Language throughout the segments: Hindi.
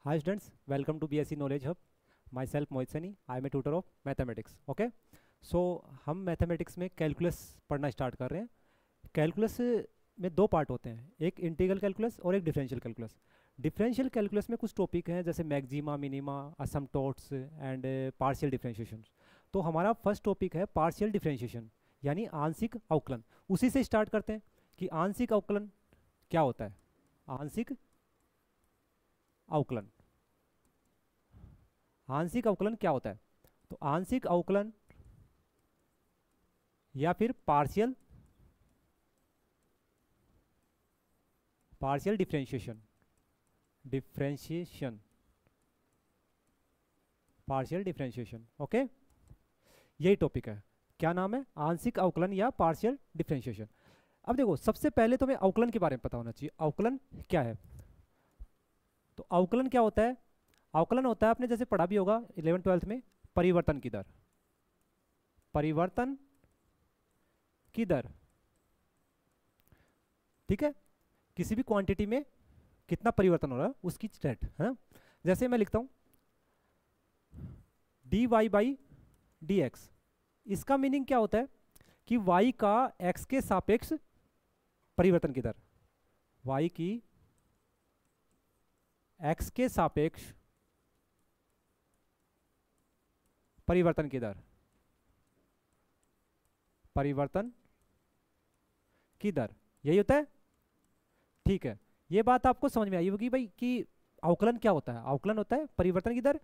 Hi students, welcome to BSc Knowledge Hub. Myself Mohit Sani, I am a tutor of mathematics. Okay, so हम मैथमेटिक्स में कैलकुलस पढ़ना स्टार्ट कर रहे हैं. कैलकुलस में दो पार्ट होते हैं, एक इंटीग्रल कैलकुलस और एक डिफरेंशियल कैलकुलस. डिफरेंशियल कैलकुलस में कुछ टॉपिक हैं जैसे maxima, minima, asymptotes and partial differentiation. तो हमारा फर्स्ट टॉपिक है पार्शियल डिफरेंशिएशन यानी आंशिक अवकलन. उसी से स्टार्ट करते हैं कि आंशिक अवकलन क्या होता है. आंशिक अवकलन, आंशिक अवकलन क्या होता है. तो आंशिक अवकलन या फिर partial differentiation, partial differentiation. Okay, यही टॉपिक है. क्या नाम है? आंशिक अवकलन या पार्शियल डिफरेंशिएशन. अब देखो, सबसे पहले तो हमें अवकलन के बारे में पता होना चाहिए. अवकलन क्या है? तो अवकलन क्या होता है? अवकलन होता है, आपने जैसे पढ़ा भी होगा 11th-12th में, परिवर्तन की दर. परिवर्तन की दर, ठीक है. किसी भी क्वांटिटी में कितना परिवर्तन हो रहा है उसकी रेट है. जैसे मैं लिखता हूं dy/dx. इसका मीनिंग क्या होता है कि y का x के सापेक्ष परिवर्तन की दर, y की x के सापेक्ष परिवर्तन की दर, परिवर्तन की दर, यही होता है. ठीक है, ये बात आपको समझ में आई होगी भाई कि अवकलन क्या होता है. अवकलन होता है परिवर्तन की दर,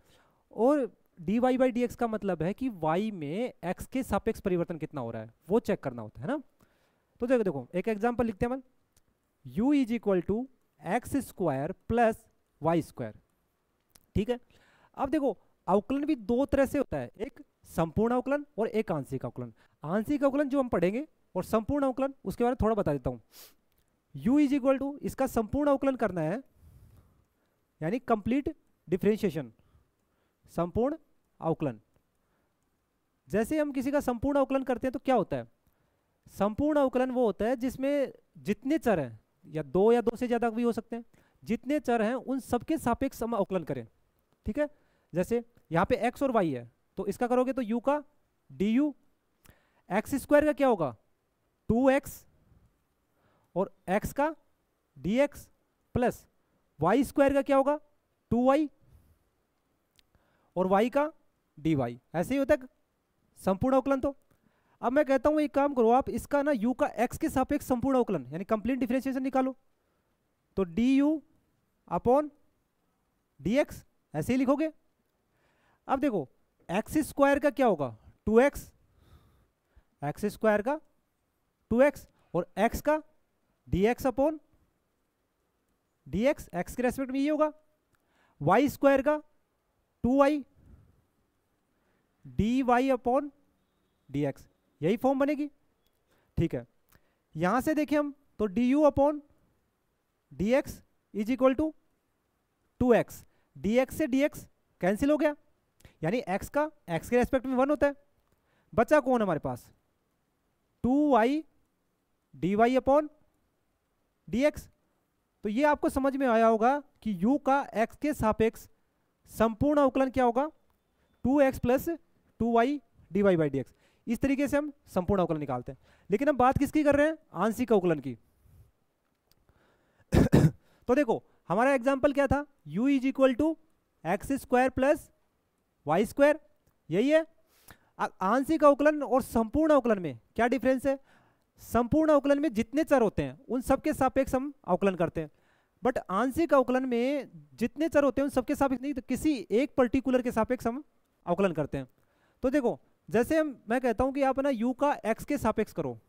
और dy/dx का मतलब है कि y में x के सापेक्ष परिवर्तन कितना हो रहा है वो चेक करना होता है ना. तो देखो देखो एक एग्जांपल लिखते हैं. u = x² + y². ठीक है. अब देखो, अवकलन भी दो तरह से होता है, एक संपूर्ण अवकलन और एक आंशिक अवकलन. आंशिक अवकलन जो हम पढ़ेंगे, और संपूर्ण अवकलन उसके बारे में थोड़ा बता देता हूं. u = इसका संपूर्ण अवकलन करना है यानी कंप्लीट डिफरेंशिएशन, संपूर्ण अवकलन. जैसे हम किसी का संपूर्ण अवकलन करते हैं तो क्या होता है? संपूर्ण अवकलन वो होता है जिसमें जितने चर हैं, या दो से ज्यादा भी हो सकते हैं, जितने चर हैं उन सबके सापेक्ष हम अवकलन करें. ठीक है. जैसे यहाँ पे x और y है, तो इसका करोगे तो u का du, x² का क्या होगा 2x, और x का dx प्लस y² का क्या होगा 2y, और y का dy. ऐसे ही होता है संपूर्ण अवकलन. तो अब मैं कहता हूं एक काम करो, आप इसका ना u का x के सापेक्ष संपूर्ण अवकलन यानी कंप्लीट डिफरेंशिएशन निकालो. तो du/dx ऐसे ही लिखोगे. अब देखो, x² का क्या होगा 2x, x² का 2x, और x का dx/dx, x के रेस्पेक्ट में ये होगा. y² का 2y, dy/dx, यही फॉर्म बनेगी. ठीक है. यहां से देखें हम तो du/dx = 2x, dx से dx कैंसिल हो गया, यानी x का x के रेस्पेक्ट में 1 होता है. बचा कौन हमारे पास 2y dy/dx. तो ये आपको समझ में आया होगा कि u का x के सापेक्ष संपूर्ण अवकलन क्या होगा 2x + 2y dy/dx. इस तरीके से हम संपूर्ण अवकलन निकालते हैं. लेकिन हम बात किसकी कर रहे हैं? आंशिक अवकलन की. तो देखो, हमारा एग्जांपल क्या था? u = x² + y², यही है. आंशिक अवकलन और संपूर्ण अवकलन में क्या डिफरेंस है? संपूर्ण अवकलन में जितने चर होते हैं उन सबके सापेक्ष हम अवकलन करते हैं, बट आंशिक अवकलन में जितने चर होते हैं उन सबके सापेक्ष नहीं, तो किसी एक पर्टिकुलर के सापेक्ष हम अवकलन करते हैं. तो देखो, जैसे मैं कहता हूं कि आप ना u का x के सापेक्ष करो.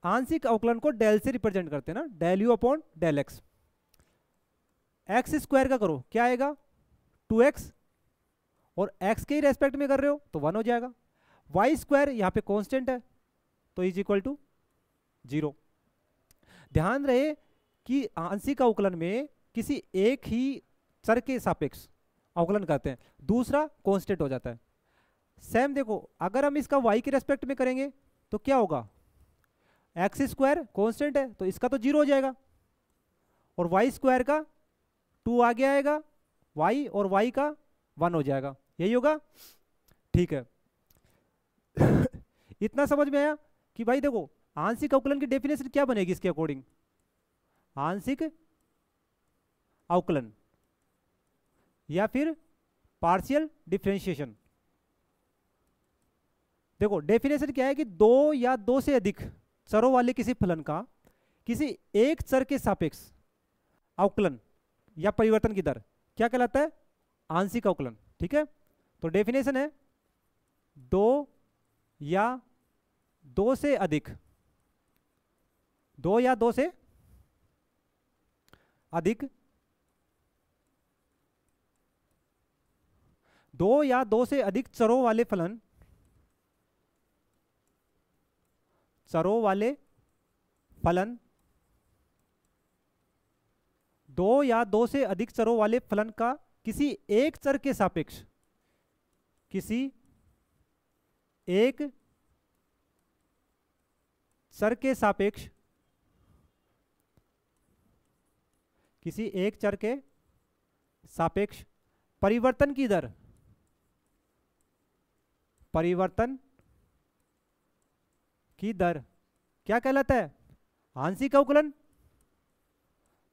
आंशिक अवकलन को डेल से रिप्रेजेंट करते हैं ना, del u/del x. x² का करो, क्या आएगा 2x, और x के ही रेस्पेक्ट में कर रहे हो तो 1 हो जाएगा. y² यहाँ पे कांस्टेंट है तो = 0. ध्यान रहे कि आंशिक अवकलन में किसी एक ही चर के सापेक्ष अवकलन करते हैं, दूसरा कांस्टेंट हो जाता है. सेम देखो, अगर हम इसका y के रेस्पेक्ट में करेंगे तो क्या होगा, x² कांस्टेंट है तो इसका तो 0 हो जाएगा, और y² का 2 आगे आएगा y और y का 1 हो जाएगा, यही होगा। ठीक है। इतना समझ में आया कि भाई देखो आंशिक अवकलन की डेफिनेशन क्या बनेगी इसके अकॉर्डिंग, आंशिक अवकलन या फिर पार्शियल डिफरेंशिएशन। देखो डेफिनेशन क्या है कि दो या दो से अधिक चरों वाले किसी फलन का किसी एक चर के सापेक्ष अवकलन या परिवर्तन की दर क्या कहलाता है, आंशिक अवकलन। ठीक है, तो डेफिनेशन है दो या दो से अधिक, दो या दो से अधिक, दो या दो से अधिक चरों वाले फलन, चरों वाले फलन, दो या दो से अधिक चरों वाले फलन का किसी एक चर के सापेक्ष, किसी एक चर के सापेक्ष, किसी एक चर के सापेक्ष परिवर्तन की दर, परिवर्तन की दर क्या कहलाता है, आंशिक अवकलन,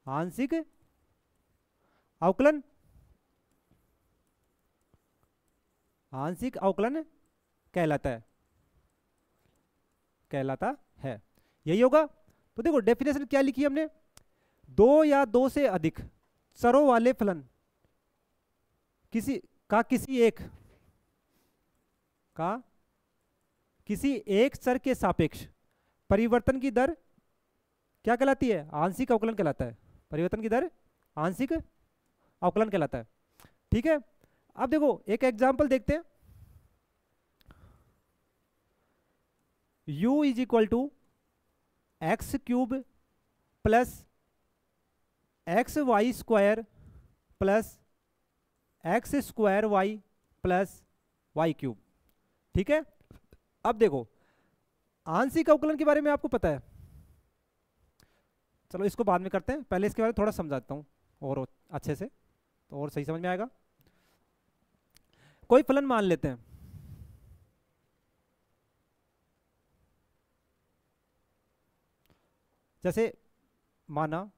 आंशिक अवकलन, आंशिक अवकलन कहलाता है, कहलाता है, यही होगा। तो देखो डेफिनेशन क्या लिखी हमने, दो या दो से अधिक चरों वाले फलन किसी का किसी एक का किसी एक चर के सापेक्ष परिवर्तन की दर क्या कहलाती है, आंशिक अवकलन कहलाता है, परिवर्तन की दर आंशिक अवकलन कहलाता है। ठीक है, अब देखो एक एग्जांपल देखते हैं, u is equal to x cube plus x y square plus x square y plus y cube. ठीक है, अब देखो आंशिक अवकलन के बारे में आपको पता है, चलो इसको बाद में करते हैं, पहले इसके बारे में थोड़ा समझाता हूँ और अच्छे से तो और सही समझ में आएगा। कोई फलन मान लेते हैं, जैसे माना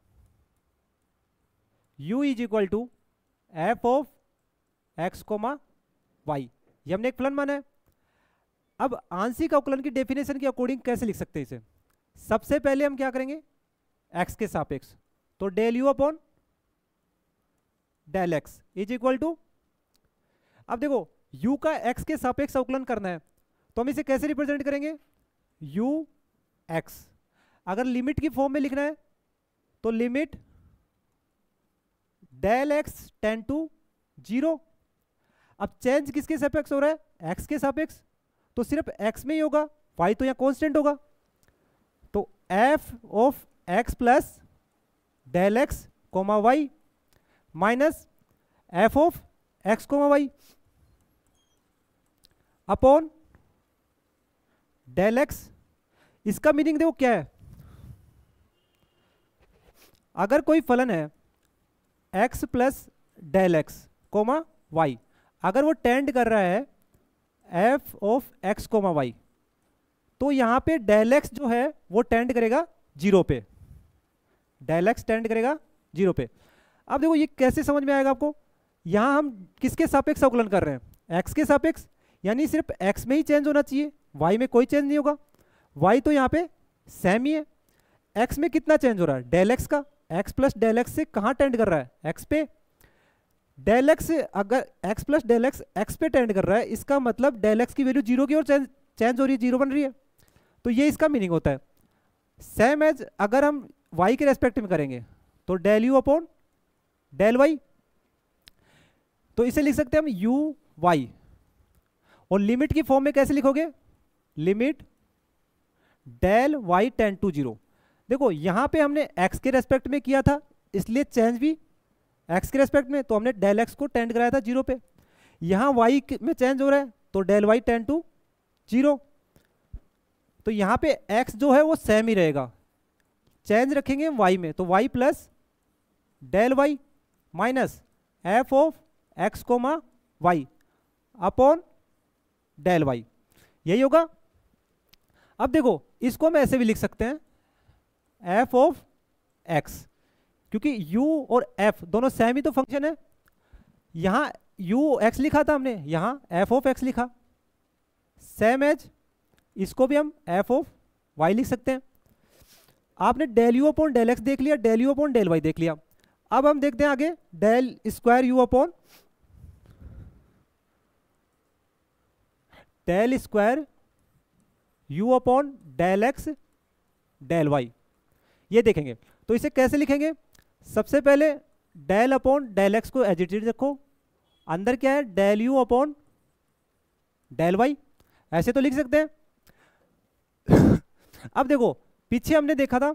u is equal to f of x comma y, ये हमने एक फलन माना है। अब आंशिक अवकलन की डेफिनेशन के अकॉर्डिंग कैसे लिख सकते हैं इसे, सबसे पहले हम क्या करेंगे x के सापेक्ष, तो del u upon del x is equal to, अब देखो u का x के सापेक्ष अवकलन करना है तो हम इसे कैसे रिप्रेजेंट करेंगे, u x, अगर लिमिट की फॉर्म में लिखना है तो limit del x tend to 0। अब चेंज किसके सापेक्ष हो रहा है, x के सापेक्ष, तो सिर्फ x में ही होगा, y तो यहाँ कांस्टेंट होगा, तो f of x plus del x comma y minus f of x comma y upon del x. इसका मीनिंग देखो क्या है, अगर कोई फलन है x plus del x comma y, अगर वो टेंड कर रहा है f of x comma y, तो यहाँ पे डेल एक्स जो है वो टेंड करेगा 0 पे, डेल एक्स टेंड करेगा 0 पे। अब देखो ये कैसे समझ में आएगा आपको, यहाँ हम किसके सापेक्ष अवकलन कर रहे हैं, x के सापेक्ष, यानी सिर्फ x में ही चेंज होना चाहिए, y में कोई चेंज नहीं होगा, y तो यहाँ पे सेम ही है। x में कितना चेंज हो रहा है, डेल एक्स का, x प्लस डेल एक्स से कहाँ टेंड कर रहा है, x पे, डेल एक्स अगर x plus del x x पे टेंड कर रहा है, इसका मतलब डेल एक्स की वैल्यू 0 की ओर चेंज हो रही है, 0 बन रही है, तो ये इसका मीनिंग होता है। सेम एज अगर हम y के रेस्पेक्ट में करेंगे तो del u upon del y, तो इसे लिख सकते हैं हम यू वाई, और लिमिट की फॉर्म में कैसे लिखोगे, limit del y tend to 0। देखो यहाँ पे हमने x के रेस्पेक्ट में किया था इसलिए चेंज भी x के रेस्पेक्ट में, तो हमने डेल x को टेंड कराया था 0 पे, यहाँ y में चेंज हो रहा है तो डेल वाई टेंड टू 0, तो यहाँ पे x जो है वो सेम ही रहेगा, चेंज रखेंगे y में तो y plus del y minus f of x comma y upon del y, यही होगा। अब देखो इसको हम ऐसे भी लिख सकते हैं एफ ऑफ एक्स, क्योंकि u और f दोनों सेम ही तो फंक्शन है। यहां u x लिखा था हमने, यहां f ऑफ x लिखा, सेम एज इसको भी हम f ऑफ y लिख सकते हैं। आपने del u upon del x देख लिया, del u upon del y देख लिया। अब हम देखते हैं आगे del square u upon del square u upon del x del y, ये देखेंगे। तो इसे कैसे लिखेंगे? सबसे पहले डेल अपॉन डेल एक्स को एज इट इज रखो, अंदर क्या है del u upon del y, ऐसे तो लिख सकते हैं। अब देखो पीछे हमने देखा था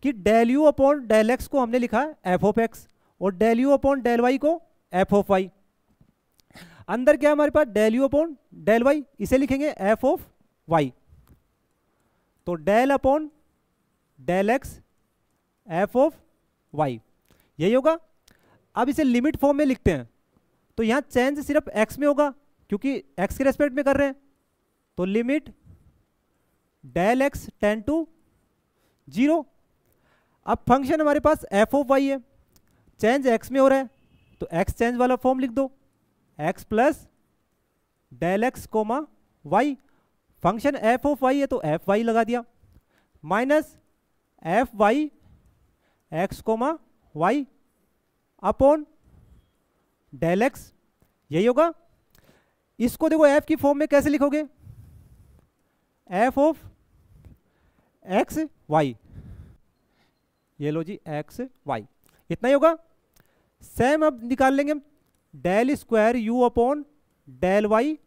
कि del u upon del x को हमने लिखा है एफ ऑफ एक्स और del u upon del y को एफ ऑफ वाई। अंदर क्या हमारे पास del u upon del y, इसे लिखेंगे एफ ऑफ वाई। तो del upon del x f of y, यही होगा। अब इसे लिमिट फॉर्म में लिखते हैं, तो यहां चेंज सिर्फ एक्स में होगा क्योंकि एक्स के रेस्पेक्ट में कर रहे हैं। तो limit del x tend to 0। अब फंक्शन हमारे पास एफ ऑफ वाई है, चेंज एक्स में हो रहा है तो एक्स चेंज वाला फॉर्म लिख दो, x plus del x comma y. Function f of y है तो एफ वाई लगा दिया, minus f y x comma y upon del x, यही होगा। इसको देखो एफ की फॉर्म में कैसे लिखोगे, एफ ऑफ एक्स वाई, ये लो जी एक्स वाई, इतना ही होगा। सेम अब निकाल लेंगे हम del square u upon del y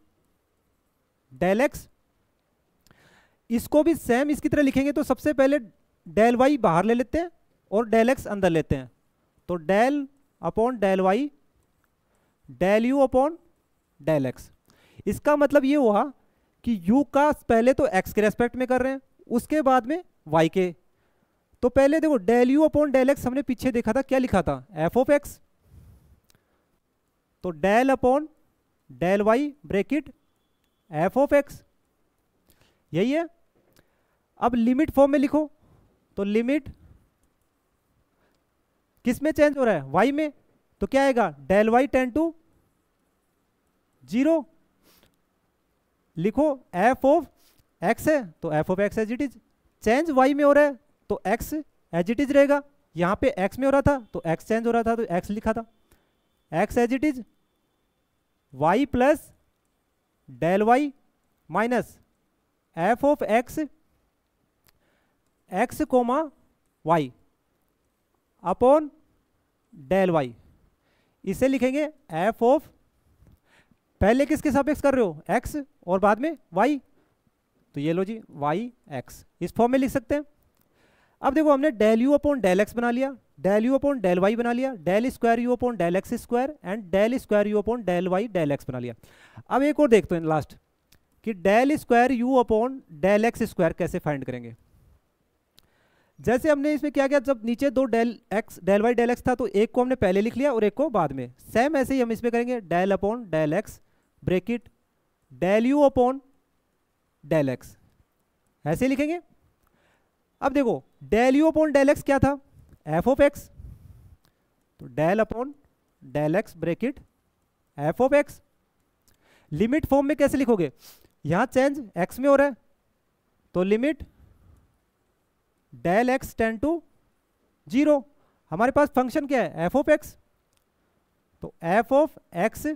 del x, इसको भी सेम इसकी तरह लिखेंगे। तो सबसे पहले डेल वाई बाहर ले लेते हैं और डेल एक्स अंदर लेते हैं, तो del upon del y del u upon del x. इसका मतलब ये हुआ कि u का पहले तो x के रेस्पेक्ट में कर रहे हैं, उसके बाद में y के। तो पहले देखो del u upon del x हमने पीछे देखा था, क्या लिखा था f ऑफ x, तो del upon del y bracket f of x, यही है। अब लिमिट फॉर्म में लिखो, तो लिमिट किस में चेंज हो रहा है, y में, तो क्या आएगा डेल वाई टेंड टू 0। लिखो एफ ऑफ एक्स है तो f of x as it is, change y में हो रहा है तो एक्स एज इट इज रहेगा। यहां पे एक्स में हो रहा था तो एक्स चेंज हो रहा था तो एक्स लिखा था, x as it is y plus del y minus f of x x comma y upon del y, इसे लिखेंगे एफ ऑफ, पहले किसके सापेक्ष कर रहे हो x और बाद में y, तो ये लो जी y x, इस फॉर्म में लिख सकते हैं। अब देखो हमने del u upon del x बना लिया, del u upon del y बना लिया, del square u upon del x square and del square u upon del y del x बना लिया। अब एक और देखते हैं लास्ट कि del square u upon del x square कैसे फाइंड करेंगे। जैसे हमने इसमें क्या किया, जब नीचे दो del x del y del x था तो एक को हमने पहले लिख लिया और एक को बाद में, सेम ऐसे ही हम इसमें करेंगे del upon del x bracket del u upon del x, ऐसे लिखेंगे। अब देखो del u upon del x क्या था एफ ऑफ एक्स, तो del upon del x bracket f of x. Limit form में कैसे लिखोगे, यहां चेंज एक्स में हो रहा है तो limit del x tend to 0। हमारे पास फंक्शन क्या है एफ ऑफ एक्स, तो f of x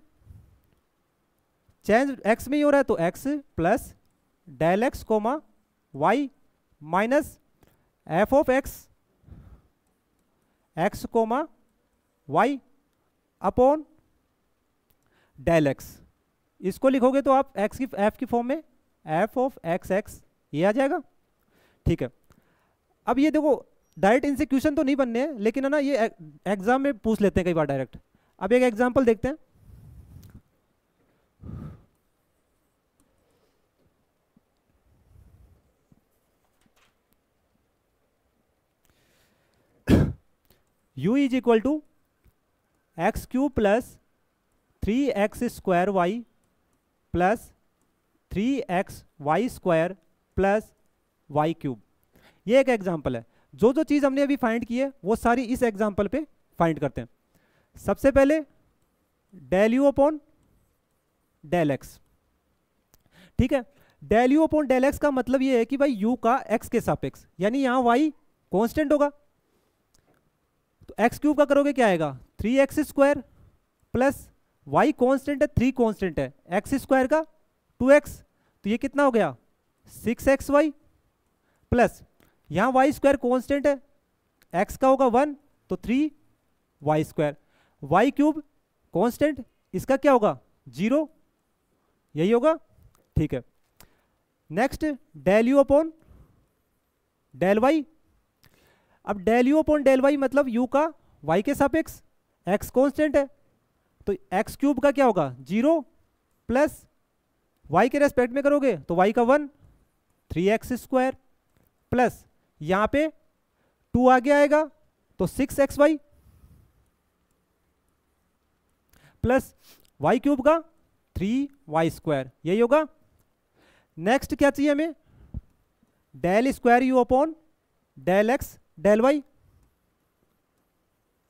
change x में ही हो रहा है तो x plus del x comma y minus f of x x comma y upon del x. इसको लिखोगे तो आप एक्स की एफ की फॉर्म में एफ ऑफ एक्स एक्स, ये आ जाएगा। ठीक है, अब ये देखो डायरेक्ट इनसे क्वेश्चन तो नहीं बनने हैं, लेकिन है ना ये एग्जाम में पूछ लेते हैं कई बार डायरेक्ट। अब एक एग्जांपल देखते हैं। u is equal to x cube plus 3x² y plus 3xy² plus y cube. ये एक एग्जाम्पल है। जो जो चीज़ हमने अभी फाइंड की है वो सारी इस एग्जाम्पल पे फाइंड करते हैं। सबसे पहले del u upon del x, ठीक है। Del u upon del x का मतलब ये है कि भाई यू का एक्स के सापेक्ष, यानी यहाँ वाई कांस्टेंट होगा, तो एक्स क्यूब का करोगे क्या आएगा 3x² प्लस वाई कांस्टेंट है 3 कांस्टेंट है, x² का 2x, तो ये कितना हो गया 6xy प्लस यहाँ y² कांस्टेंट है, x का होगा 1 तो 3y², वाई क्यूब कांस्टेंट इसका क्या होगा 0, यही होगा, ठीक है। Next del u upon del y. अब del u upon del y मतलब यू का वाई के सापेक्ष, एक्स कांस्टेंट है तो एक्स क्यूब का क्या होगा 0 प्लस वाई के रेस्पेक्ट में करोगे तो वाई का 1 3x² प्लस यहाँ पे 2 आगे आएगा तो 6xy प्लस वाई क्यूब का 3y², यही होगा। नेक्स्ट क्या चाहिए हमें del square u upon del x del y.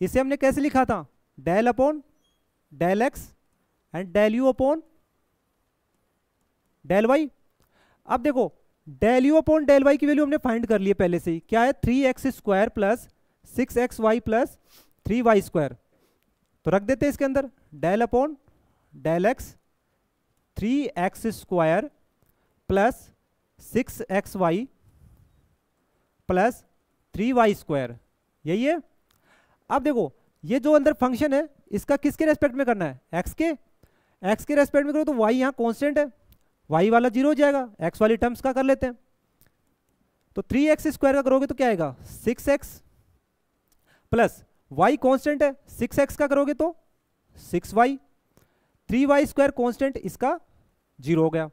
इसे हमने कैसे लिखा था del upon del x and del u upon del y. अब देखो del u upon del y की वैल्यू हमने फाइंड कर ली है पहले से ही, क्या है 3x² plus 6xy plus 3y², तो रख देते हैं इसके अंदर del upon del x 3x² plus 6xy plus 3y², यही है। अब देखो ये जो अंदर फंक्शन है इसका किसके रेस्पेक्ट में करना है एक्स के रेस्पेक्ट में करो तो y यहाँ कांस्टेंट है, y वाला 0 हो जाएगा, x वाली टर्म्स का कर लेते हैं, तो 3x² का करोगे तो क्या आएगा 6x प्लस y कांस्टेंट है 6x का करोगे तो 6y, 3y² कांस्टेंट इसका 0 हो गया,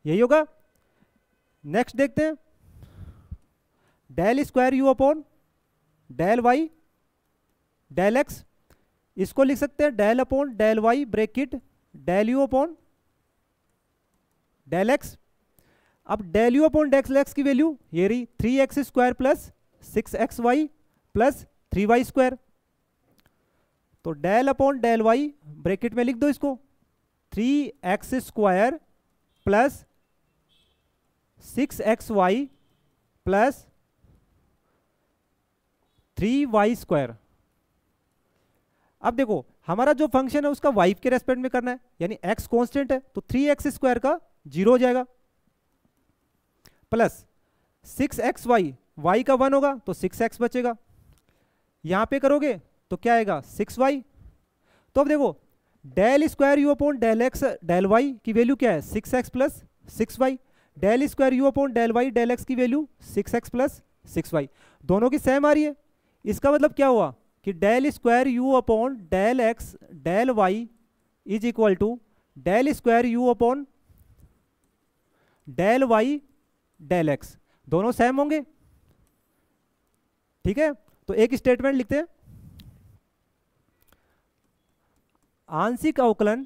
यही होगा। नेक्स्ट देखते हैं del square u upon del y del x, इसको लिख सकते हैं del upon del y bracket del u upon del x. अब del u upon del x की वैल्यू ये रही 3x² plus 6xy plus 3y², तो del upon del y bracket में लिख दो इसको 3x² plus 6xy plus 3y²। अब देखो हमारा जो फंक्शन है उसका y के रेस्पेक्ट में करना है, यानी x कांस्टेंट है तो 3x² का 0 हो जाएगा प्लस 6xy, y का 1 होगा तो 6x बचेगा, यहां पे करोगे तो क्या आएगा 6y। तो अब देखो del square u upon del x del y की वैल्यू क्या है 6x plus 6y, del square u upon del y del x की वैल्यू 6x प्लस 6y, दोनों की सेम आ रही है। इसका मतलब क्या हुआ कि del square u upon del x del y is equal to del square u upon del y del x, दोनों सेम होंगे, ठीक है। तो एक स्टेटमेंट लिखते हैं आंशिक अवकलन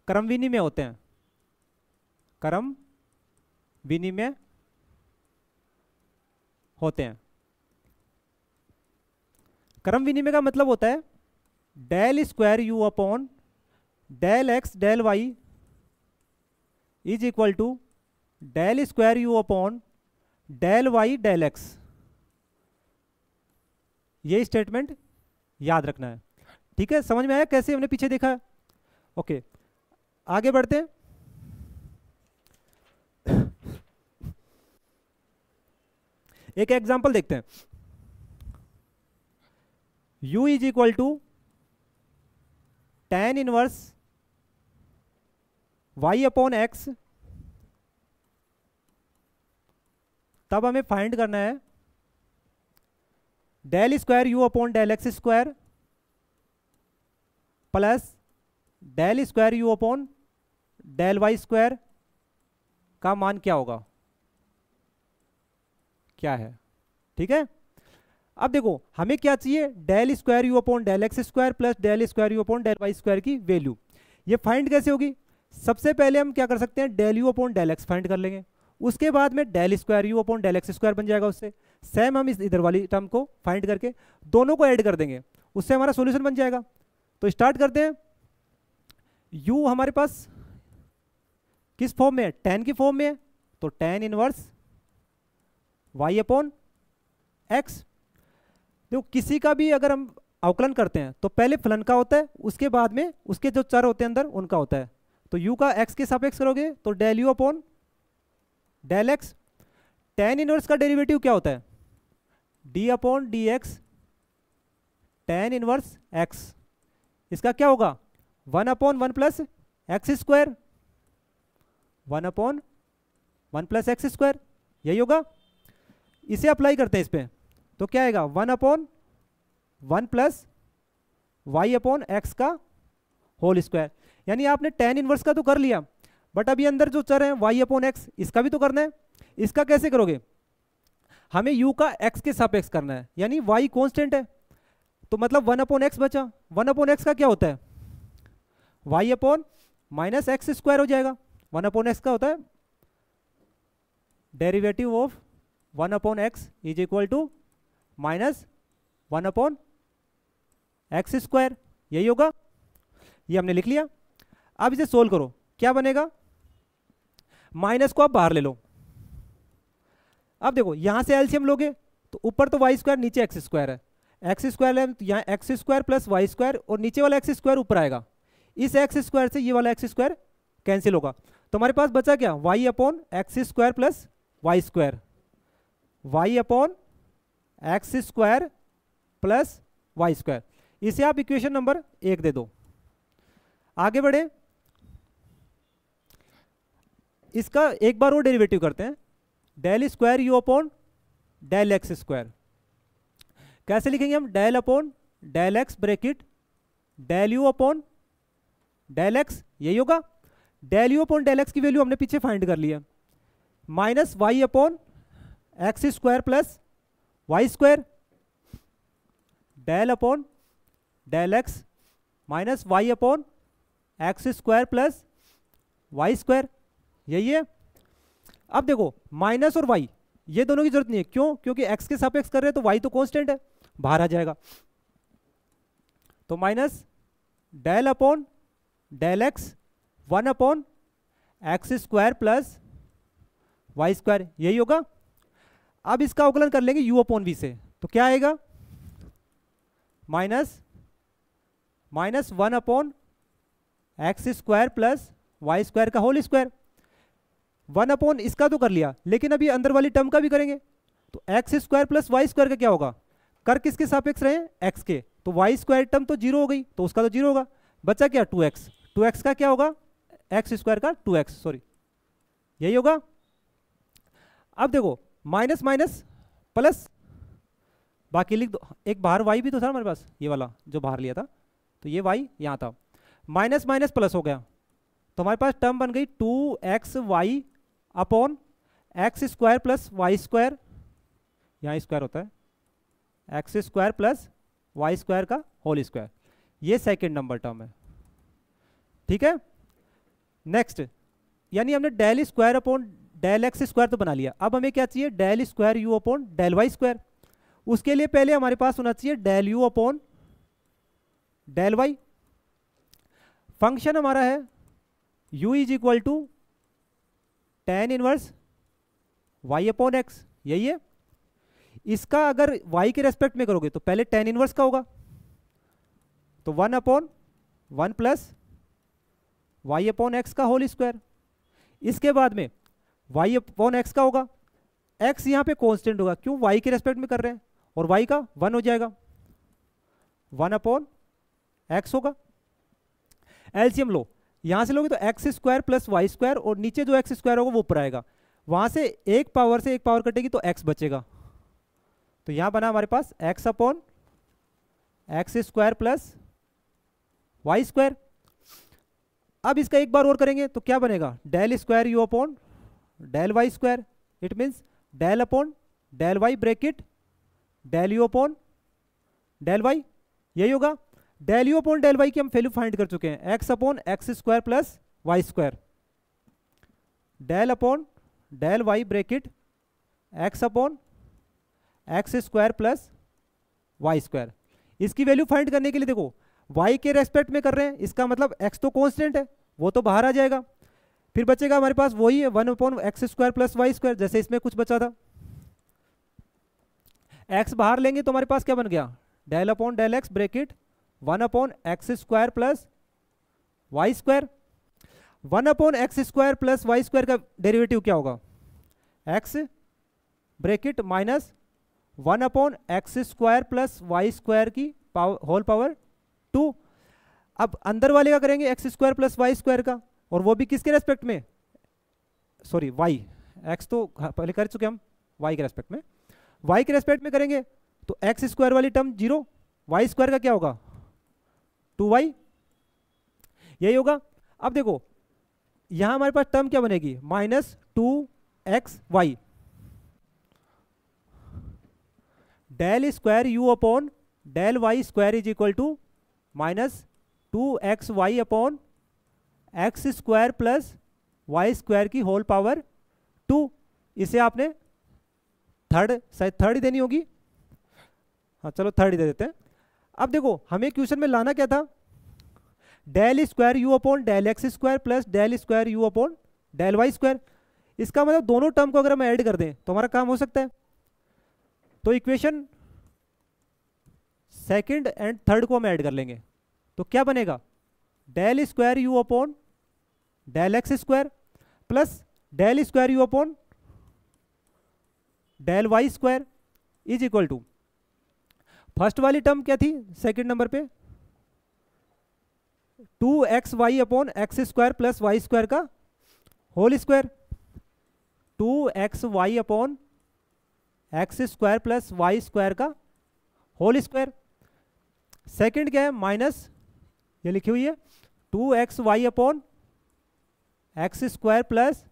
क्रम विनिमय होते हैं, क्रम विनिमय होते हैं। क्रम विनिमय का मतलब होता है del square u upon del x del y is equal to del square u upon del y del x. ये स्टेटमेंट याद रखना है, ठीक है। समझ में आया कैसे हमने पीछे देखा है? ओके आगे बढ़ते हैं। एक एग्जांपल देखते हैं, u is equal to tan inverse y upon x, तब हमें फाइंड करना है del square u upon del x square plus del square u upon del y square का मान क्या होगा, क्या है। ठीक है, अब देखो हमें क्या चाहिए, del square u upon del x square plus del square u upon del y square की वैल्यू। ये फाइंड कैसे होगी, सबसे पहले हम क्या कर सकते हैं, del u upon del x find कर लेंगे, उसके बाद में del square u upon del x square बन जाएगा। उससे सेम हम इस इधर वाली टर्म को फाइंड करके दोनों को ऐड कर देंगे, उससे हमारा सॉल्यूशन बन जाएगा। तो स्टार्ट करते हैं। u हमारे पास किस फॉर्म में है, tan की फॉर्म में है, तो tan inverse y upon x. देखो किसी का भी अगर हम अवकलन करते हैं तो पहले फलन का होता है, उसके बाद में उसके जो चर होते हैं अंदर उनका होता है। तो u का x के सापेक्ष करोगे तो del u upon del x. tan inverse का डेरिवेटिव क्या होता है, d upon d x tan inverse x। इसका क्या होगा, 1 upon 1 plus x square, 1 upon 1 plus x square, यही होगा। इसे अप्लाई करते हैं इस पे, तो क्या आएगा 1 upon 1 plus y upon x का होल स्क्वायर। यानी आपने tan इनवर्स का तो कर लिया, बट अभी अंदर जो चर है y अपॉन एक्स, इसका भी तो करना है। इसका कैसे करोगे, हमें u का x के सापेक्ष करना है, यानी y कांस्टेंट है, तो मतलब 1 अपॉन एक्स बचा। 1 अपॉन एक्स का क्या होता है, y upon minus x square हो जाएगा। 1 अपॉन एक्स का होता है derivative of 1 upon x is equal to minus 1 upon x square, यही होगा। ये हमने लिख लिया। अब इसे सोल्व करो, क्या बनेगा, माइनस को आप बाहर ले लो। अब देखो यहां से एलसीएम लोगे तो ऊपर तो वाई स्क्वायर, नीचे एक्स स्क्वायर है, एक्स स्क्वायर है तो यहाँ x square plus y square, और नीचे वाला एक्स स्क्वायर ऊपर आएगा। इस एक्स स्क्वायर से ये वाला एक्स स्क्वायर कैंसिल होगा, तो हमारे पास बचा क्या, y upon x square plus y square, y upon x square plus y square. इसे आप इक्वेशन नंबर 1 दे दो। आगे बढ़े, इसका एक बार और डेरिवेटिव करते हैं, del square u upon del x square. कैसे लिखेंगे हम, del upon del x bracket del u upon del x, यही होगा। Del u upon del x की वैल्यू हमने पीछे फाइंड कर लिया, minus y upon x square plus y square, del upon del x minus y upon x square plus y square, यही है। अब देखो माइनस और वाई ये दोनों की जरूरत नहीं है, क्यों, क्योंकि एक्स के सापेक्ष कर रहे हैं तो वाई तो कांस्टेंट है, बाहर आ जाएगा। तो minus del upon del x 1 upon x square plus y square, यही होगा। अब इसका अवकलन कर लेंगे u अपॉन वी से, तो क्या आएगा, minus 1 upon x square plus y square का होल स्क्वायर। 1 अपॉन इसका तो कर लिया, लेकिन अभी अंदर वाली टर्म का भी करेंगे, तो x square plus y square का क्या होगा, कर किसके सापेक्ष रहे, एक्स के, तो वाई स्क्वायर टर्म तो 0 हो गई, तो उसका तो 0 होगा। बचा क्या, 2x, 2x का क्या होगा, एक्स स्क्वायर का 2x, सॉरी, यही होगा। अब देखो माइनस माइनस प्लस, बाकी लिख दो, एक बाहर y भी तो था हमारे पास, ये वाला जो बाहर लिया था, तो ये y यहाँ था, माइनस माइनस प्लस हो गया, तो हमारे पास टर्म बन गई 2xy upon x square plus y square, यहाँ स्क्वायर होता है, x square plus y square का होल स्क्वायर, ये सेकेंड नंबर टर्म है। ठीक है, नेक्स्ट, यानी हमने del square upon del x square तो बना लिया, अब हमें क्या चाहिए, del square u upon del y square. उसके लिए पहले हमारे पास होना चाहिए del u upon del y. Function हमारा है u is equal to tan inverse y upon x, यही है। इसका अगर y के रेस्पेक्ट में करोगे तो पहले टेन इनवर्स का होगा, तो 1 upon 1 plus y upon x का होल स्क्वायर। इसके बाद में y अपॉन एक्स का होगा, x यहाँ पे कांस्टेंट होगा, क्यों, y के रेस्पेक्ट में कर रहे हैं, और y का 1 हो जाएगा, 1 अपॉन एक्स होगा। एलसीएम लो, यहां से लोगे तो x square plus y square, और नीचे जो एक्स स्क्वायर होगा वो ऊपर आएगा, वहां से एक पावर कटेगी तो x बचेगा, तो यहां बना हमारे पास x upon x square plus y square. अब इसका एक बार और करेंगे तो क्या बनेगा, del square u upon del y square, it means del upon del y bracket del u upon del y, यही होगा। Del u upon del y की हम वैल्यू फाइंड कर चुके हैं, x upon x square plus y square, del upon del y bracket x upon x square plus y square. इसकी वैल्यू फाइंड करने के लिए देखो y के रेस्पेक्ट में कर रहे हैं, इसका मतलब x तो कांस्टेंट है, वो तो बाहर आ जाएगा, फिर बचेगा हमारे पास वही है 1 upon x square plus y square, जैसे इसमें कुछ बचा था। x बाहर लेंगे तो हमारे पास क्या बन गया, del upon del x bracket 1 upon x square plus y square. 1 upon x square plus y square का डेरिवेटिव क्या होगा, x bracket minus 1 upon x square plus y square की होल पावर 2। अब अंदर वाले का करेंगे x square plus y square का, और वो भी किसके रेस्पेक्ट में, सॉरी वाई, एक्स तो पहले कर चुके हम, वाई के रेस्पेक्ट में, वाई के रेस्पेक्ट में करेंगे तो एक्स स्क्वायर वाली टर्म 0, वाई स्क्वायर का क्या होगा 2y, यही होगा। अब देखो यहां हमारे पास टर्म क्या बनेगी, minus 2xy, del square u upon del y square is equal to minus 2xy upon x square plus y square की होल पावर 2। इसे आपने शायद थर्ड ही देनी होगी, हाँ चलो थर्ड ही दे देते हैं। अब देखो हमें क्वेश्चन में लाना क्या था, del square u upon del x square plus del square u upon del y square. इसका मतलब दोनों टर्म को अगर हम ऐड कर दें तो हमारा काम हो सकता है। तो इक्वेशन सेकंड एंड थर्ड को हम ऐड कर लेंगे तो क्या बनेगा, del square u upon del x square plus del square u upon del y square is equal to, first वाली टर्म क्या थी सेकंड नंबर पे, 2xy upon x square plus y square का whole square, 2xy upon x square plus y square का होल स्क्वायर। सेकंड क्या है, माइनस ये लिखी हुई है 2xy upon x square plus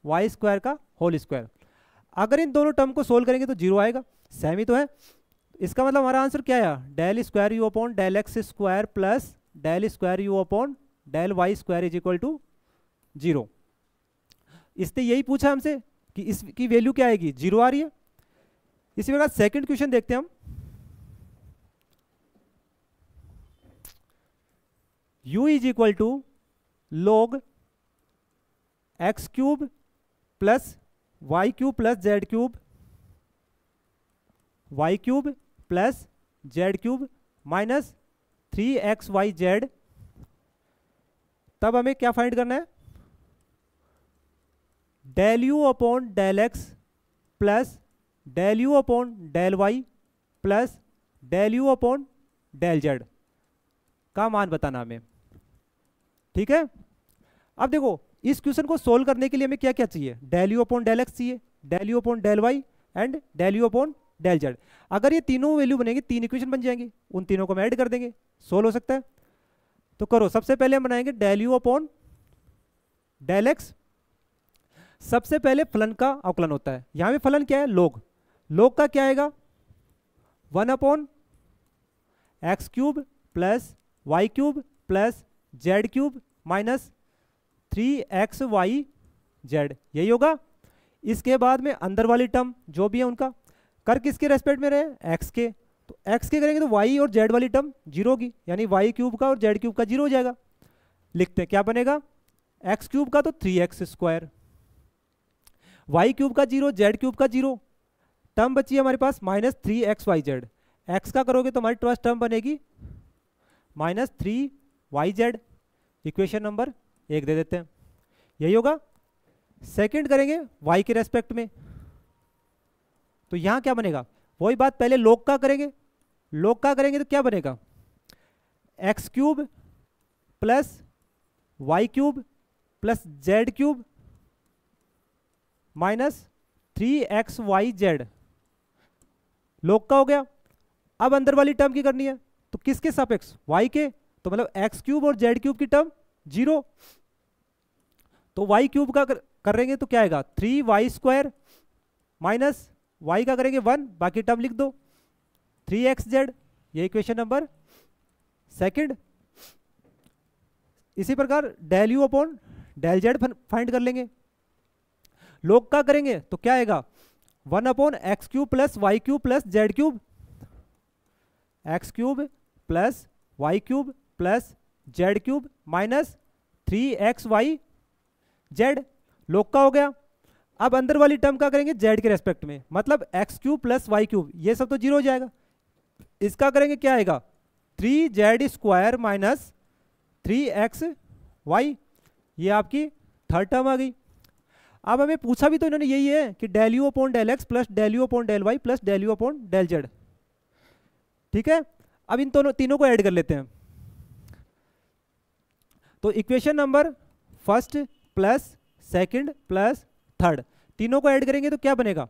y square का होल स्क्वायर। अगर इन दोनों टर्म को सोल्व करेंगे तो 0 आएगा, सेम ही तो है। इसका मतलब हमारा आंसर क्या है, del square u upon del x square plus del square u upon del y square is equal to 0। इसने यही पूछा हमसे कि इसकी वैल्यू क्या आएगी, 0 आ रही है। इसी प्रकार सेकंड क्वेश्चन देखते हैं हम, u is equal to log x cube plus y cube plus z cube, y cube plus z cube minus 3xyz। तब हमें क्या फाइंड करना है, del u upon del x plus del u upon del y plus del u upon del z का मान बताना हमें, ठीक है। अब देखो इस क्वेश्चन को सोल्व करने के लिए हमें क्या क्या चाहिए, del u upon del x चाहिए, del u upon del y and del u upon del z. अगर ये तीनों वैल्यू बनेंगे, 3 इक्वेशन बन जाएंगी, उन तीनों को हम ऐड कर देंगे, सोल्व हो सकता है। तो करो, सबसे पहले हम बनाएंगे del u upon del x. सबसे पहले फलन का अवकलन होता है, यहां पे फलन क्या है, लोग। लोग का क्या आएगा, 1 upon x cube plus y cube plus z cube minus 3xyz, यही होगा। इसके बाद में अंदर वाली टर्म जो भी है उनका कर किसके रेस्पेक्ट में रहे, x के, तो x के करेंगे तो y और z वाली टर्म 0 होगी, यानी y क्यूब का और z क्यूब का 0 हो जाएगा। लिखते हैं क्या बनेगा, x क्यूब का तो 3x स्क्वायर, y क्यूब का 0, z क्यूब का 0, टर्म बची है हमारे पास माइनस 3xyz। x का करोगे तो हमारी पास टर्म बनेगी माइनस 3yz। इक्वेशन नंबर 1 दे देते हैं, यही होगा। सेकंड करेंगे y के रेस्पेक्ट में, तो यहां क्या बनेगा, वही बात पहले log का करेंगे। log का करेंगे तो क्या बनेगा, x cube plus y cube plus z cube minus 3xyz, log का हो गया। अब अंदर वाली टर्म की करनी है, तो किसके सापेक्ष, y के, तो मतलब एक्स क्यूब और जेड क्यूब की टर्म 0, तो वाई क्यूब का करेंगे तो क्या आएगा, 3y स्क्वायर माइनस y का करेंगे 1, बाकी टर्म लिख दो 3xz, ये इक्वेशन नंबर सेकंड। इसी प्रकार del u upon del z find कर लेंगे। लोग क्या करेंगे तो क्या आएगा 1 upon x cube plus y cube plus z cube, x cube plus y cube plus z cube minus 3xy z, log का हो गया। अब अंदर वाली टर्म का करेंगे जेड के रेस्पेक्ट में, मतलब x cube plus y cube, ये सब तो जीरो हो जाएगा। इसका करेंगे क्या आएगा 3z स्क्वायर माइनस 3xy, ये आपकी थर्ड टर्म आ गई। अब हमें पूछा भी तो इन्होंने यही है कि del u upon del x plus del u upon del y plus del u upon del z, ठीक है। अब इन दोनों तीनों को ऐड कर लेते हैं। तो equation number first plus second plus third, तीनों को ऐड करेंगे तो क्या बनेगा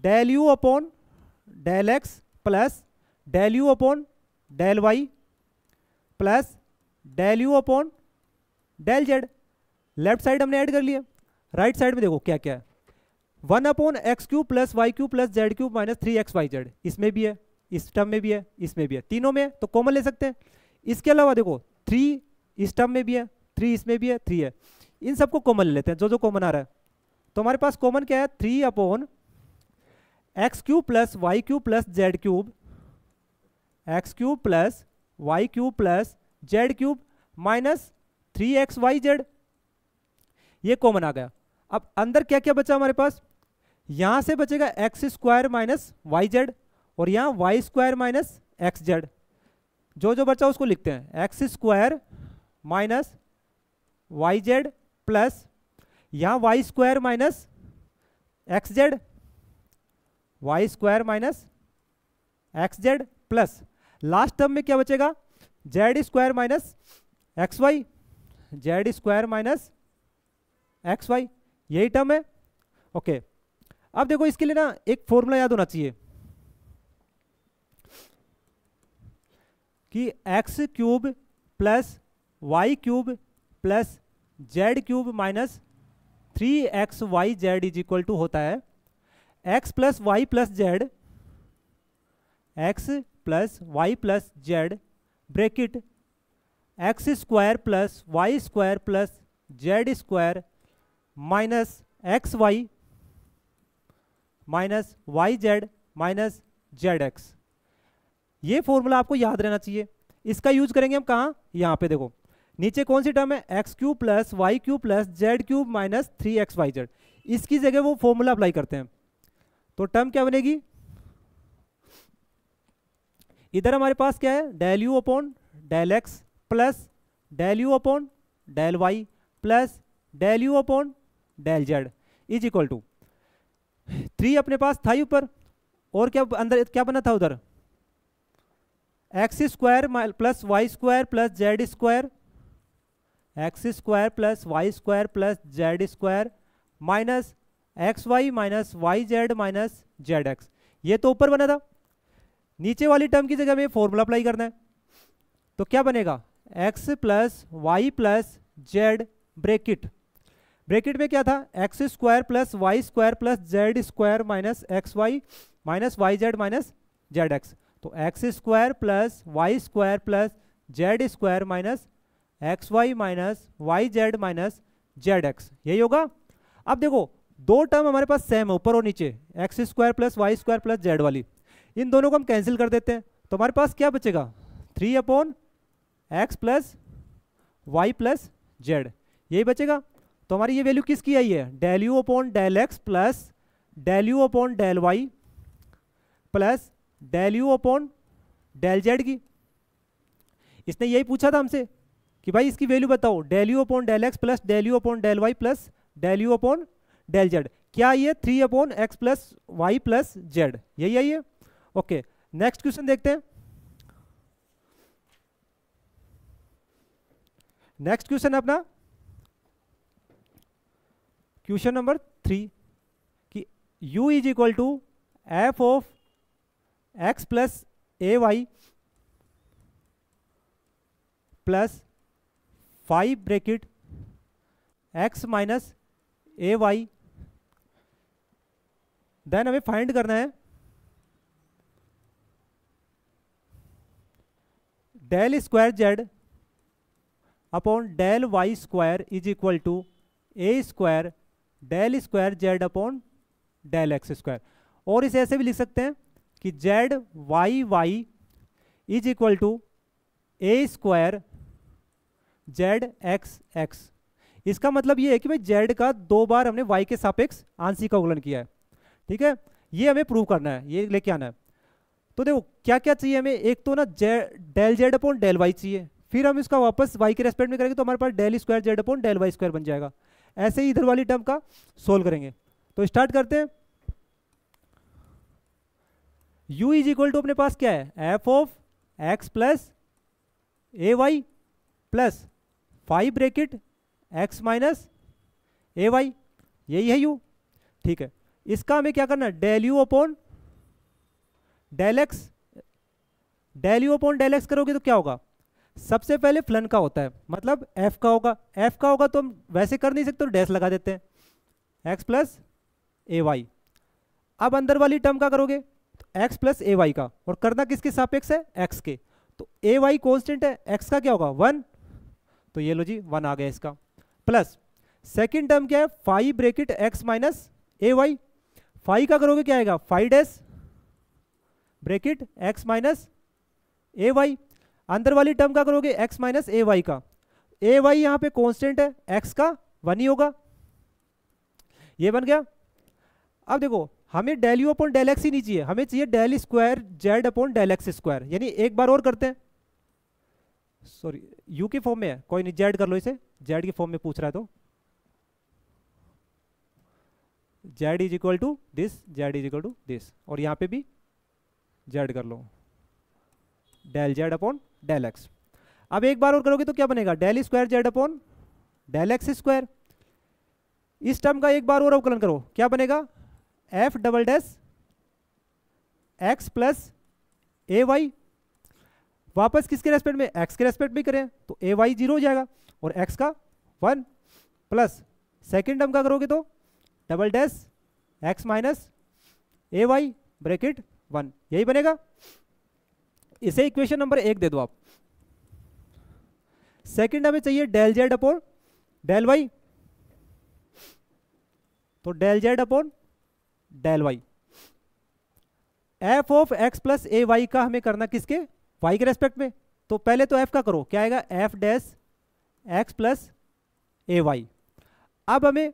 del u upon del x plus del u upon del y plus del u upon del z. Left side हमने ऐड कर लिया, राइट साइड में देखो क्या क्या है 1 upon x cube plus y cube plus z cube minus 3xyz, इसमें भी है, इस टर्म में भी है, इसमें भी है, तीनों में तो कॉमन ले सकते हैं। इसके अलावा देखो 3 इस टर्म में भी है, 3 इसमें भी है, 3 है, इन सबको कॉमन ले लेते हैं, जो जो कॉमन आ रहा है। तो हमारे पास कॉमन क्या है 3 upon x cube plus y cube plus z cube, x cube plus y cube plus z cube minus 3xyz, ये कॉमन आ गया। अब अंदर क्या क्या बचा हमारे पास, यहां से बचेगा x square minus y z और यहाँ y square minus x z, जो जो बचा उसको लिखते हैं x square minus y z plus यहाँ y square minus x z, y square minus x z plus last term में क्या बचेगा z square minus x y, z square minus x y, यही टर्म है। ओके, अब देखो इसके लिए ना एक फॉर्मूला याद होना चाहिए कि x cube plus y cube plus z cube minus 3xyz is equal to होता है x plus y plus z, x plus y plus z bracket x square plus y square plus z square minus x y minus y z minus z x. ये फॉर्मूला आपको याद रहना चाहिए। इसका यूज करेंगे हम कहाँ, यहाँ पे देखो नीचे कौन सी टर्म है x cube plus y cube plus z cube minus 3xyz, इसकी जगह वो फॉर्मूला अप्लाई करते हैं। तो टर्म क्या बनेगी, इधर हमारे पास क्या है del u upon del x plus del u upon del y plus del u upon del z is equal to 3 अपने पास था ऊपर, और क्या अंदर क्या बना था उधर x square plus y square plus z square, x square plus y square plus z square minus x y minus y z minus z x, ये तो ऊपर बना था। नीचे वाली टर्म की जगह में फॉर्मूला अप्लाई करना है, तो क्या बनेगा x plus y plus z bracket, bracket में क्या था x square plus y square plus z square minus x y minus y z minus z x, तो x square plus y square plus z square minus x y minus y z minus z x, यही होगा। अब देखो दो टर्म हमारे पास सेम है ऊपर और नीचे, x square plus y square plus z वाली, इन दोनों को हम कैंसिल कर देते हैं, तो हमारे पास क्या बचेगा 3 upon x plus y plus z, यही बचेगा। तो हमारी ये वैल्यू किसकी आई है del u upon del x plus del u upon del y plus del u upon del z की। इसने यही पूछा था हमसे कि भाई इसकी वैल्यू बताओ del u upon del x plus del u upon del y plus del u upon del z, क्या ये 3 upon x plus y plus z, यही आई है। ओके, नेक्स्ट क्वेश्चन देखते हैं। नेक्स्ट क्वेश्चन अपना क्वेश्चन नंबर 3 कि u is equal to f of x plus a y plus 5 bracket x minus a y then हमें फाइंड करना है del square z upon del y square is equal to a square del square z upon del x square. और इसे ऐसे भी लिख सकते हैं कि z y y is equal to a square z x x. इसका मतलब ये है कि भाई जेड का 2 बार हमने वाई के सापेक्ष आंशिक अवकलन किया है, ठीक है। ये हमें प्रूव करना है, ये लेके आना है। तो देखो क्या क्या चाहिए हमें, एक तो ना del z upon del y चाहिए, फिर हम इसका वापस वाई के रेस्पेक्ट में करेंगे तो हमारे पास del square z upon del y square बन जाएगा। ऐसे ही इधर वाली टर्म का सोल्व करेंगे। तो स्टार्ट करते हैं। u इज इक्वल टू अपने पास क्या है, f of x plus a y plus 5 bracket x minus a y, यही है u, ठीक है। इसका हमें क्या करना है, del u upon del x. Del u upon del x करोगे तो क्या होगा, सबसे पहले फलन का होता है, मतलब f का होगा। f का होगा तो हम वैसे कर नहीं सकते तो डैश लगा देते हैं, x प्लस ए वाई। अब अंदर वाली टर्म का करोगे तो x प्लस ए वाई का, और करना किसके सापेक्ष है, x के। तो ए वाई कॉन्स्टेंट है, x का क्या होगा 1, तो ये लो जी 1 आ गया इसका। प्लस सेकेंड टर्म क्या है, 5 bracket x minus a Y. 5 का करोगे क्या आएगा, 5 dash bracket x minus a Y. अंदर वाली टर्म का करोगे x माइनस ए वाई का, ए वाई यहाँ पे कांस्टेंट है, x का 1 ही होगा, ये बन गया। अब देखो हमें del u upon del x ही नहीं चाहिए, हमें चाहिए del square z upon del x square. यानी एक बार और करते हैं, सॉरी यू की फॉर्म में है, कोई नहीं जेड कर लो इसे, जेड की फॉर्म में पूछ रहा है तो z is equal to this, z is equal to this, और यहाँ पे भी जेड कर लो, del z upon del x. अब एक बार और करोगे तो क्या बनेगा, del square z upon del x square. इस टर्म का एक बार और अवकलन करो, क्या बनेगा, f double dash x plus a y. वापस किसके रेस्पेक्ट में, एक्स के रेस्पेक्ट में करें तो ए वाई 0 हो जाएगा और एक्स का 1, प्लस सेकेंड टर्म का करोगे तो double dash x minus a Y bracket 1, यही बनेगा। इसे इक्वेशन नंबर 1 दे दो आप। सेकेंड हमें चाहिए del z upon del y, तो del z upon del y. F of x plus a y का हमें करना किसके, वाई के रेस्पेक्ट में। तो पहले तो एफ का करो, क्या आएगा, F dash x plus a Y. अब हमें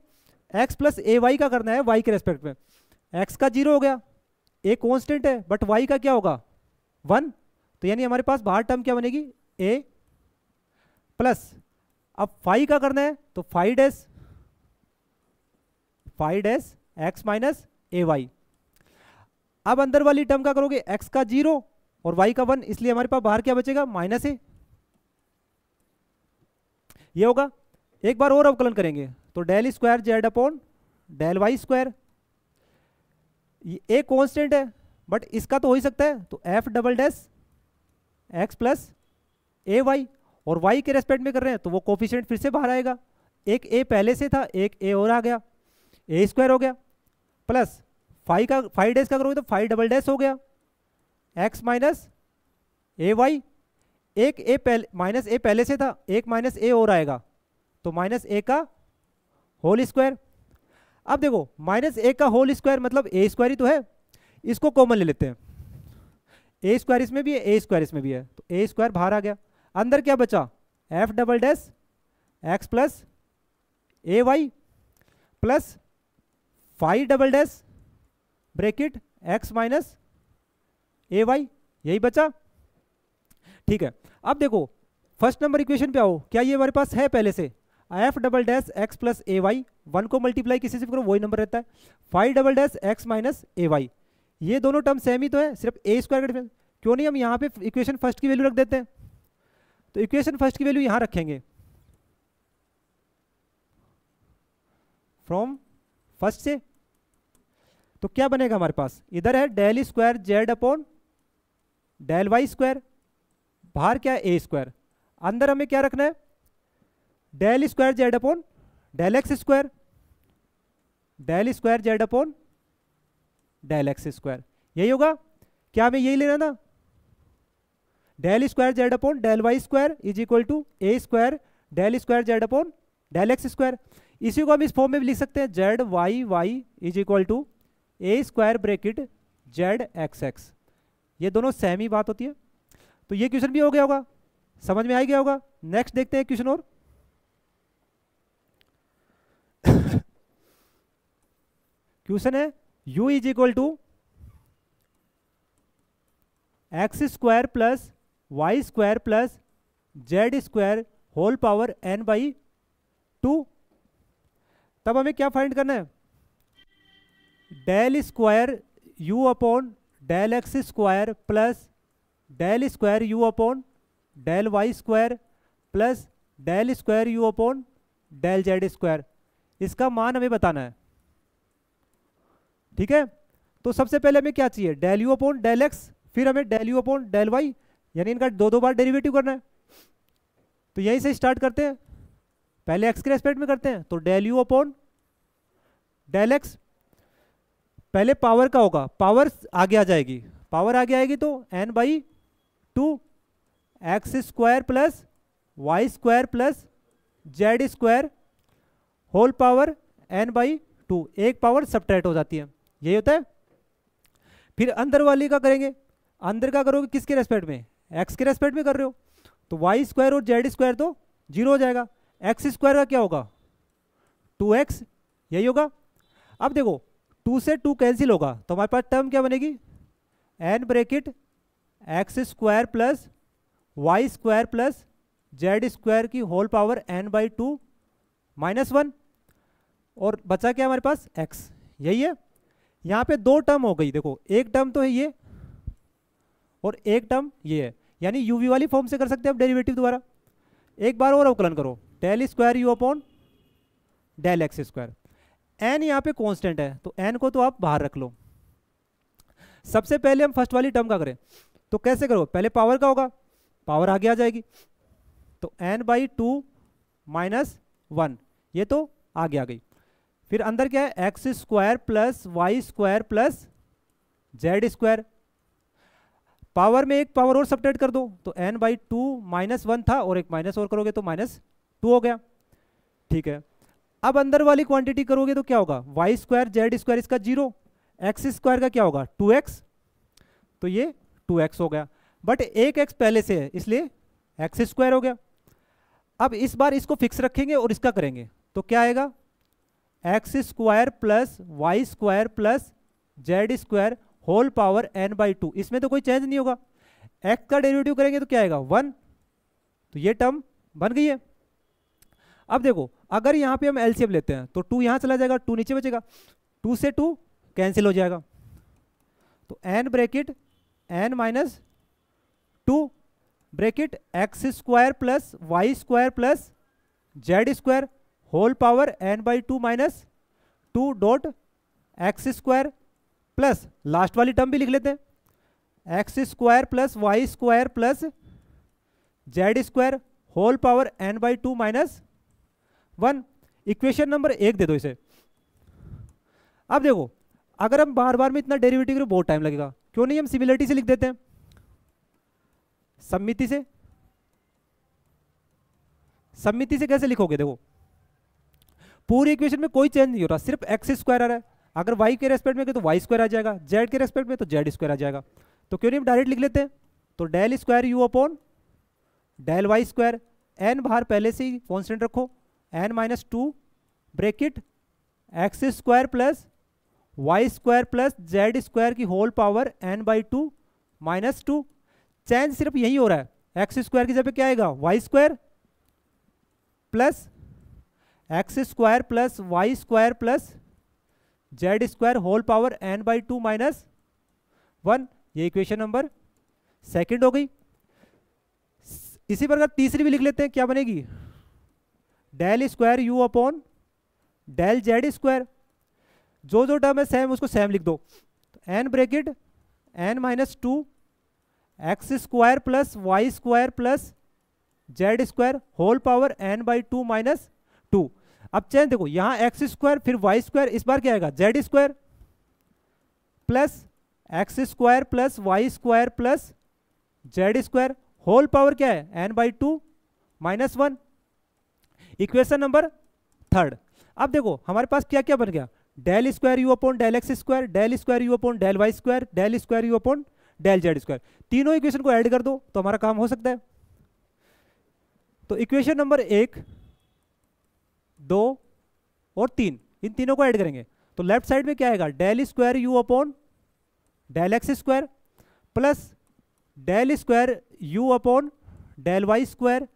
एक्स प्लस ए वाई का करना है वाई के रेस्पेक्ट में। एक्स का 0 हो गया, ए कांस्टेंट है, बट वाई का क्या होगा 1, तो यानी हमारे पास बाहर टर्म क्या बनेगी, ए प्लस। अब फाई का करना है तो 5 dash x minus a Y. अब अंदर वाली टर्म का करोगे, x का 0 और y का 1, इसलिए हमारे पास बाहर क्या बचेगा, माइनस ए, ये होगा। एक बार और अवकलन करेंगे तो del square z upon del y square. A constant है बट इसका तो हो ही सकता है, तो f double dash x plus a y, और y के रेस्पेक्ट में कर रहे हैं तो वो कोफिशिएंट फिर से बाहर आएगा, एक a पहले से था, एक a और आ गया, ए स्क्वायर हो गया, प्लस 5 डैश का करोगे तो 5 डबल डैश हो गया, x माइनस ए वाई, एक a पहले माइनस ए पहले से था, एक माइनस ए और आएगा, तो माइनस ए का होल स्क्वायर। अब देखो माइनस ए का होल स्क्वायर मतलब ए स्क्वायर ही तो है, इसको कॉमन ले लेते हैं, ए स्क्वायर इसमें भी है, ए स्क्वायर इसमें भी है, तो ए स्क्वायर बाहर आ गया। अंदर क्या बचा, f double dash x plus a y plus 5 double dash bracket x minus a y, यही बचा, ठीक है। अब देखो फर्स्ट नंबर इक्वेशन पे आओ, क्या ये हमारे पास है पहले से, f double dash x plus a y, 1 को मल्टीप्लाई किसी से करो वही नंबर रहता है, 5 double dash x minus a Y, ये दोनों टर्म सेम ही तो है, सिर्फ ए स्क्वायर का डिफरेंस। क्यों नहीं हम यहाँ पे इक्वेशन फर्स्ट की वैल्यू रख देते हैं, तो इक्वेशन फर्स्ट की वैल्यू यहाँ रखेंगे, फ्रॉम फर्स्ट से, तो क्या बनेगा हमारे पास, इधर है del square z upon del y square, बाहर क्या है ए स्क्वायर, अंदर हमें क्या रखना है, del square z upon del x square, del square z upon del x square, यही होगा। क्या हमें यही लेना था, del square z upon del y square is equal to a square del square z upon del x square. इसी को हम इस फॉर्म में भी लिख सकते हैं, z y y is equal to a square bracket z x x. ये दोनों सेम ही बात होती है। तो ये क्वेश्चन भी हो गया होगा, समझ में आ गया होगा। नेक्स्ट देखते हैं क्वेश्चन और क्वेश्चन है u is equal to x square plus y square plus z square whole power n by 2। तब हमें क्या फाइंड करना है, del square u upon del x square plus del square u upon del y square plus del square u upon del z square. इसका मान हमें बताना है, ठीक है। तो सबसे पहले हमें क्या चाहिए, del u upon del x, फिर हमें del u upon del y, यानी इनका दो बार डेरिवेटिव करना है। तो यहीं से स्टार्ट करते हैं, पहले एक्स के रेस्पेक्ट में करते हैं। तो del u upon del x, पहले पावर का होगा, पावर आगे आ जाएगी, पावर आगे आएगी तो n by 2 x square plus y square plus z square whole power n by 2, एक पावर सब्ट्रैक्ट हो जाती है, यही होता है। फिर अंदर वाली का करेंगे, अंदर का करोगे किसके रेस्पेक्ट में, एक्स के रेस्पेक्ट में कर रहे हो, तो वाई स्क्वायर और जेड स्क्वायर तो 0 हो जाएगा। एक्स स्क्वायर का क्या होगा 2x, यही होगा। अब देखो 2 से 2 कैंसिल होगा, तो हमारे पास टर्म क्या बनेगी, n bracket x square plus y square plus z square की whole power n by 2 minus 1, और बचा क्या हमारे पास x, यही है। यहाँ पे दो टर्म हो गई, देखो एक टर्म तो है ये और एक टर्म ये है, यानी यूवी वाली फॉर्म से कर सकते हैं अब डेरिवेटिव द्वारा। एक बार और अवकलन करो, del square u upon del x square. N यहाँ पे कांस्टेंट है तो एन को तो आप बाहर रख लो। सबसे पहले हम फर्स्ट वाली टर्म का करें, तो कैसे करो, पहले पावर का होगा, पावर आगे आ जाएगी, तो एन बाई 2 माइनस 1, ये तो आगे आ गई। फिर अंदर क्या है, x square plus y square plus z square, power में एक पावर और सब्ट्रैक्ट कर दो, तो n बाई 2 माइनस 1 था और एक माइनस और करोगे तो माइनस 2 हो गया, ठीक है। अब अंदर वाली क्वांटिटी करोगे तो क्या होगा, वाई स्क्वायर जेड स्क्वायर इसका 0, एक्स स्क्वायर का क्या होगा 2x, तो ये 2x हो गया, बट एक x पहले से है इसलिए एक्स स्क्वायर हो गया। अब इस बार इसको फिक्स रखेंगे और इसका करेंगे तो क्या आएगा, x square plus y square plus z square whole power n by 2, इसमें तो कोई चेंज नहीं होगा। x का डेरिवेटिव करेंगे तो क्या आएगा 1, तो ये टर्म बन गई है। अब देखो अगर यहाँ पे हम एलसीएम लेते हैं तो 2 यहाँ चला जाएगा, 2 नीचे बचेगा, 2 से 2 कैंसिल हो जाएगा, तो n bracket n minus 2 bracket x square plus y square plus z square whole power n by 2 minus 2 dot x square plus last वाली टर्म भी लिख लेते हैं, x square plus y square plus z square whole power n by 2 minus 1। Equation number 1 दे दो इसे। अब देखो अगर हम बार बार में इतना डेरिवेटिव करें बहुत टाइम लगेगा, क्यों नहीं हम सिमिलरिटी से लिख देते हैं, सममिति से। सममिति से कैसे लिखोगे, देखो पूरी इक्वेशन में कोई चेंज नहीं हो रहा, सिर्फ एक्स स्क्वायर आ रहा है, अगर y के रेस्पेक्ट में तो वाई स्क्वायर आ जाएगा, z के रेस्पेक्ट में तो जेड स्क्वायर आ जाएगा, तो क्यों नहीं हम डायरेक्ट लिख लेते हैं, तो del square u upon del y square, n बाहर पहले से ही कांस्टेंट रखो, n minus 2 bracket x square plus y square plus z square की whole power n by 2 minus 2। Change सिर्फ यही हो रहा है, एक्स स्क्वायर की जगह क्या आएगा y square plus x square plus y square plus z square whole power n by 2 minus 1, ये इक्वेशन नंबर 2 हो गई। इसी प्रकार तीसरी भी लिख लेते हैं, क्या बनेगी, del square u upon del z square, जो जो टर्म है सेम उसको सेम लिख दो, n bracket n minus 2 x square plus y square plus z square whole power n by 2 minus 2। अब चेंज देखो, यहाँ एक्स स्क्वायर फिर वाई स्क्वायर, इस बार क्या आएगा z square plus x square plus y square plus z square whole power क्या है n/2 -1। Equation number third. अब देखो हमारे पास क्या क्या बन गया, del square u upon del x square, del square u upon del y square, del square u upon del z square. तीनों इक्वेशन को ऐड कर दो तो हमारा काम हो सकता है। तो इक्वेशन नंबर 1, 2 और 3, इन तीनों को ऐड करेंगे तो लेफ्ट साइड में क्या आएगा, del square u upon del x square plus del square u upon del y square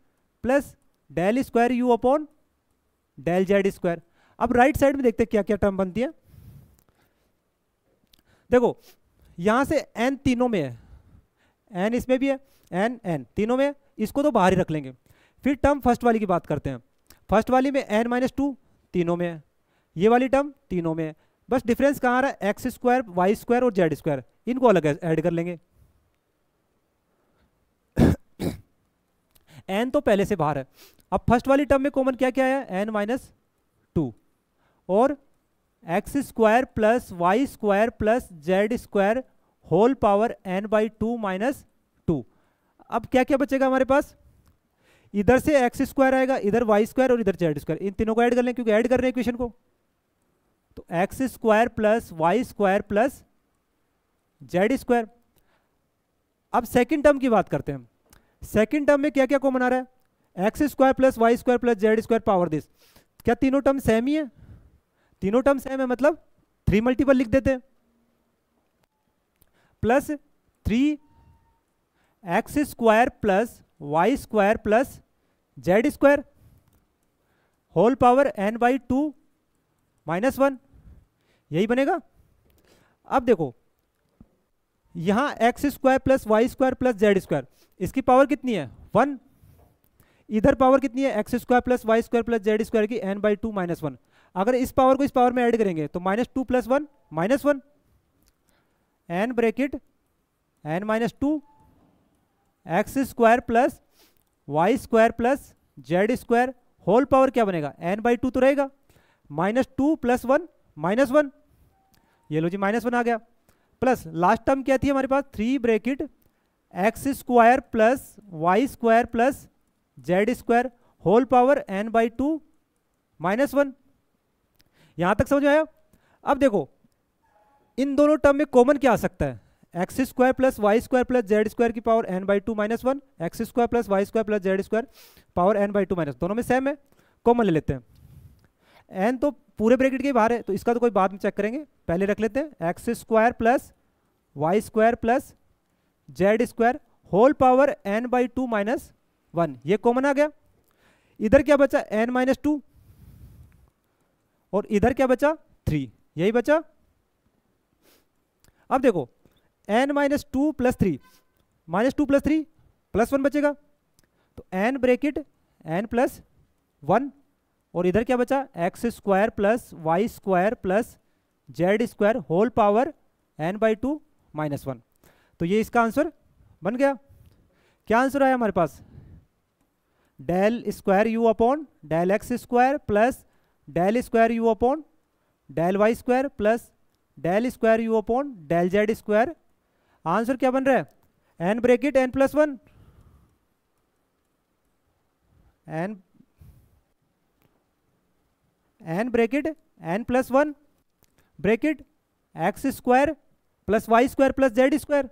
plus del square u upon del z square. अब राइट साइड में देखते हैं क्या क्या टर्म बनती है। देखो यहां से n तीनों में है, n इसमें भी है, n तीनों में है, इसको तो बाहर ही रख लेंगे। फिर टर्म फर्स्ट वाली की बात करते हैं। फर्स्ट वाली में n-2 तीनों में है, ये वाली टर्म तीनों में है, बस डिफरेंस कहाँ आ रहा है, एक्स स्क्वायर वाई स्क्वायर और जेड स्क्वायर, इनको अलग ऐड कर लेंगे। n तो पहले से बाहर है। अब फर्स्ट वाली टर्म में कॉमन क्या क्या है, n-2 और x square plus y square plus z square whole power n/2 -2। अब क्या क्या बचेगा हमारे पास, इधर से एक्स स्क्वायर आएगा, इधर वाई स्क्वायर और इधर जेड स्क्वायर, इन तीनों को ऐड कर लें क्योंकि ऐड कर रहे हैं इक्वेशन को। तो x square plus y square plus z square. अब सेकंड टर्म की बात करते हैं। सेकंड टर्म में क्या क्या कॉमन आ रहा है, x square plus y square plus z square power this. क्या तीनों टर्म सेम ही है, तीनों टर्म सेम है मतलब 3 मल्टीपल लिख देते हैं, plus 3 x square plus y square plus z square whole power n/2 -1, यही बनेगा। अब देखो यहां x square plus y square plus z square, इसकी पावर कितनी है 1, इधर पावर कितनी है x square plus y square plus z square की n/2 -1। अगर इस पावर को इस पावर में ऐड करेंगे तो -2 + 1 -1, n bracket n-2 x square plus y square plus z square whole power क्या बनेगा, n/2 तो रहेगा, -2 + 1 -1, ये लो जी -1 आ गया। प्लस लास्ट टर्म क्या थी हमारे पास, 3 bracket x square plus y square plus z square whole power n/2 -1। यहां तक समझ में आया। अब देखो इन दोनों टर्म में कॉमन क्या आ सकता है, x square plus y square plus z square की power n/2 -1, x square plus y square plus z square power n/2 -1, दोनों में सेम है, कॉमन ले लेते हैं। n तो पूरे ब्रैकेट के बाहर है तो इसका तो कोई बाद में चेक करेंगे, पहले रख लेते हैं x square plus y square plus z square whole power n/2 -1, ये कॉमन आ गया। इधर क्या बचा n-2 और इधर क्या बचा 3, यही बचा। अब देखो n-2 + 3, -2 + 3 +1 बचेगा, तो n ब्रैकेट n + 1 और इधर क्या बचा x square plus y square plus z square whole power n/2 -1। तो ये इसका आंसर बन गया। क्या आंसर आया हमारे पास, del square u upon del x square plus del square u upon del y square plus del square u upon del z square. Answer क्या बन रहा है, n bracket n + 1 n bracket n + 1 bracket x square plus y square plus z square,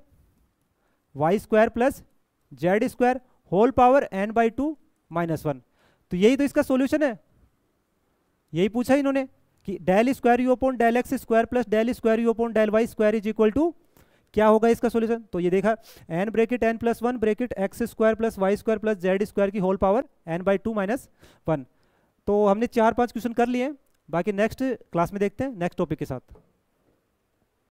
y square plus z square whole power n/2 -1। तो यही तो इसका सॉल्यूशन है, यही पूछा इन्होंने कि del square u upon del x square plus del square u upon del y square is equal to क्या होगा इसका सॉल्यूशन। तो ये देखा n bracket n + 1 bracket x square plus y square plus z square की होल पावर n/2 -1। तो हमने 4-5 क्वेश्चन कर लिए हैं, बाकी नेक्स्ट क्लास में देखते हैं नेक्स्ट टॉपिक के साथ।